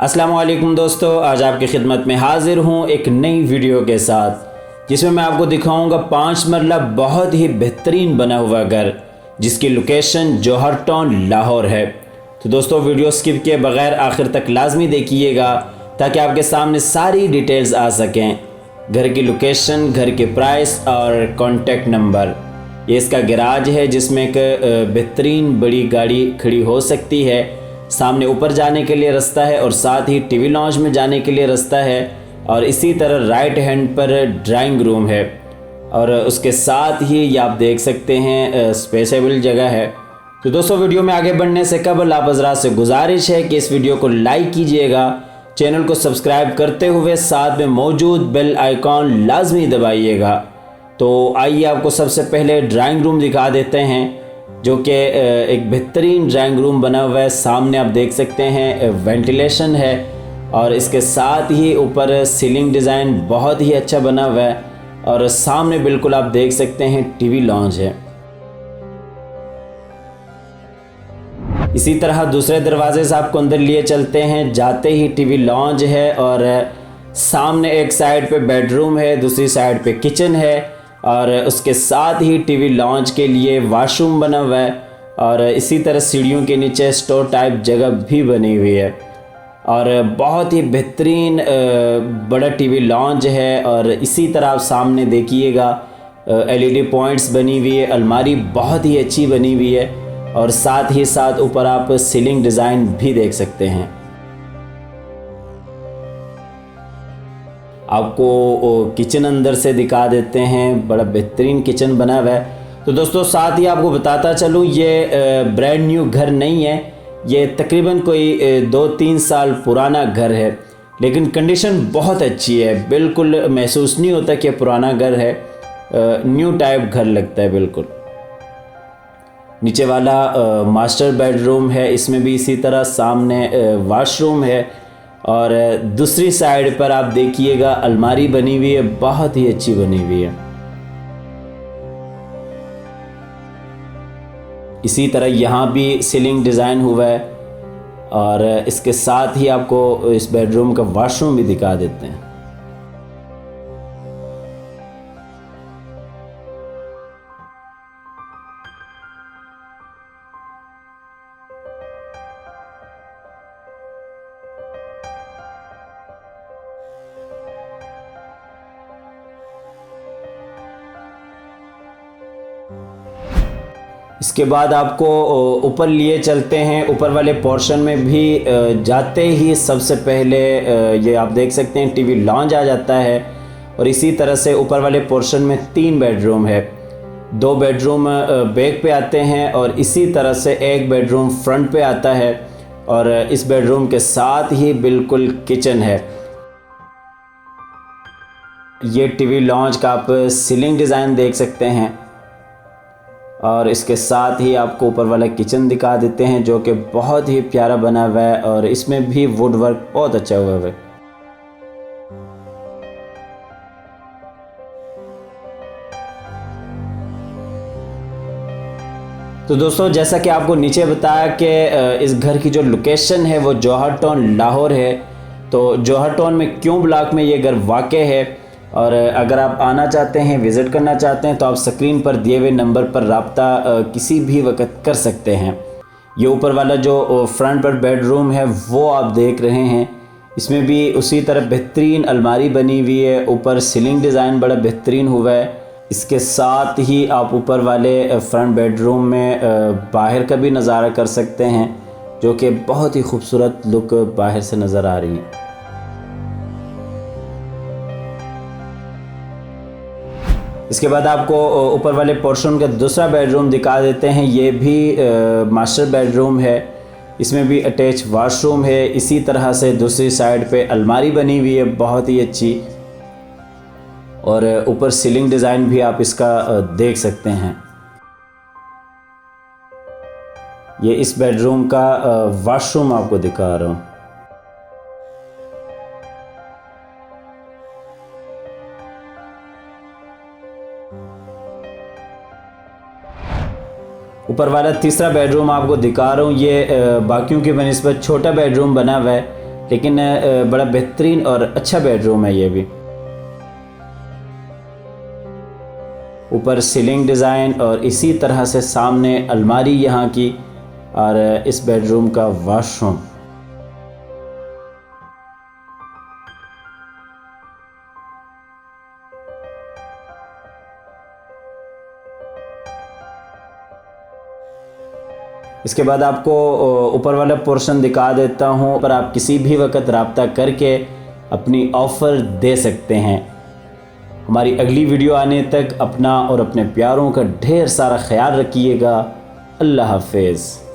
अस्सलाम वालेकुम दोस्तों, आज आपकी खिदमत में हाजिर हूँ एक नई वीडियो के साथ जिसमें मैं आपको दिखाऊंगा 5 मरला बहुत ही बेहतरीन बना हुआ घर जिसकी लोकेशन जौहर टाउन लाहौर है। तो दोस्तों वीडियो स्किप किए बगैर आखिर तक लाजमी देखिएगा ताकि आपके सामने सारी डिटेल्स आ सकें। घर की लोकेशन, घर के प्राइस और कॉन्टेक्ट नंबर। ये इसका गैराज है जिसमें एक बेहतरीन बड़ी गाड़ी खड़ी हो सकती है। सामने ऊपर जाने के लिए रास्ता है और साथ ही टीवी लॉन्ज में जाने के लिए रास्ता है और इसी तरह राइट हैंड पर ड्राइंग रूम है और उसके साथ ही ये आप देख सकते हैं स्पेसेबल जगह है। तो दोस्तों वीडियो में आगे बढ़ने से कबल आप हज़रात से गुजारिश है कि इस वीडियो को लाइक कीजिएगा, चैनल को सब्सक्राइब करते हुए साथ में मौजूद बेल आइकॉन लाजमी दबाइएगा। तो आइए आपको सबसे पहले ड्राइंग रूम दिखा देते हैं जो कि एक बेहतरीन ड्राइंग रूम बना हुआ है। सामने आप देख सकते हैं वेंटिलेशन है और इसके साथ ही ऊपर सीलिंग डिज़ाइन बहुत ही अच्छा बना हुआ है और सामने बिल्कुल आप देख सकते हैं टीवी लॉन्ज है। इसी तरह दूसरे दरवाजे से आपको अंदर लिए चलते हैं। जाते ही टीवी लॉन्ज है और सामने एक साइड पे बेडरूम है, दूसरी साइड पे किचन है और उसके साथ ही टीवी लॉन्च के लिए वॉशरूम बना हुआ है और इसी तरह सीढ़ियों के नीचे स्टोर टाइप जगह भी बनी हुई है और बहुत ही बेहतरीन बड़ा टीवी लॉन्च है। और इसी तरह आप सामने देखिएगा LED पॉइंट्स बनी हुई है, अलमारी बहुत ही अच्छी बनी हुई है और साथ ही साथ ऊपर आप सीलिंग डिज़ाइन भी देख सकते हैं। आपको किचन अंदर से दिखा देते हैं, बड़ा बेहतरीन किचन बना हुआ है। तो दोस्तों साथ ही आपको बताता चलूँ ये ब्रांड न्यू घर नहीं है, ये तकरीबन कोई 2-3 साल पुराना घर है लेकिन कंडीशन बहुत अच्छी है। बिल्कुल महसूस नहीं होता कि पुराना घर है, न्यू टाइप घर लगता है बिल्कुल। नीचे वाला मास्टर बेडरूम है, इसमें भी इसी तरह सामने वॉशरूम है और दूसरी साइड पर आप देखिएगा अलमारी बनी हुई है, बहुत ही अच्छी बनी हुई है। इसी तरह यहाँ भी सीलिंग डिज़ाइन हुआ है और इसके साथ ही आपको इस बेडरूम का वॉशरूम भी दिखा देते हैं। इसके बाद आपको ऊपर लिए चलते हैं। ऊपर वाले पोर्शन में भी जाते ही सबसे पहले ये आप देख सकते हैं टीवी लॉन्ज आ जाता है और इसी तरह से ऊपर वाले पोर्शन में 3 बेडरूम है। 2 बेडरूम बैक पे आते हैं और इसी तरह से एक बेडरूम फ्रंट पे आता है और इस बेडरूम के साथ ही बिल्कुल किचन है। ये टीवी लॉन्ज का आप सीलिंग डिज़ाइन देख सकते हैं और इसके साथ ही आपको ऊपर वाला किचन दिखा देते हैं जो कि बहुत ही प्यारा बना हुआ है और इसमें भी वुड वर्क बहुत अच्छा हुआ है। तो दोस्तों जैसा कि आपको नीचे बताया कि इस घर की जो लोकेशन है वो जौहर टाउन लाहौर है। तो जौहर टाउन में क्यों ब्लॉक में ये घर वाक़ है और अगर आप आना चाहते हैं, विज़िट करना चाहते हैं तो आप स्क्रीन पर दिए हुए नंबर पर रब्ता किसी भी वक्त कर सकते हैं। ये ऊपर वाला जो फ्रंट पर बेडरूम है वो आप देख रहे हैं, इसमें भी उसी तरह बेहतरीन अलमारी बनी हुई है, ऊपर सीलिंग डिज़ाइन बड़ा बेहतरीन हुआ है। इसके साथ ही आप ऊपर वाले फ्रंट बेडरूम में बाहर का भी नज़ारा कर सकते हैं जो कि बहुत ही खूबसूरत लुक बाहर से नज़र आ रही है। इसके बाद आपको ऊपर वाले पोर्शन का दूसरा बेडरूम दिखा देते हैं। ये भी मास्टर बेडरूम है, इसमें भी अटैच वॉशरूम है। इसी तरह से दूसरी साइड पे अलमारी बनी हुई है बहुत ही अच्छी और ऊपर सीलिंग डिज़ाइन भी आप इसका देख सकते हैं। ये इस बेडरूम का वॉशरूम आपको दिखा रहा हूँ। ऊपर वाला तीसरा बेडरूम आपको दिखा रहा हूँ। ये बाकियों की बनिस्बत छोटा बेडरूम बना हुआ है लेकिन बड़ा बेहतरीन और अच्छा बेडरूम है ये भी। ऊपर सीलिंग डिज़ाइन और इसी तरह से सामने अलमारी यहाँ की, और इस बेडरूम का वॉशरूम। इसके बाद आपको ऊपर वाला पोर्शन दिखा देता हूँ, पर आप किसी भी वक्त रब्ता करके अपनी ऑफ़र दे सकते हैं। हमारी अगली वीडियो आने तक अपना और अपने प्यारों का ढेर सारा ख्याल रखिएगा। अल्लाह हाफ़िज़।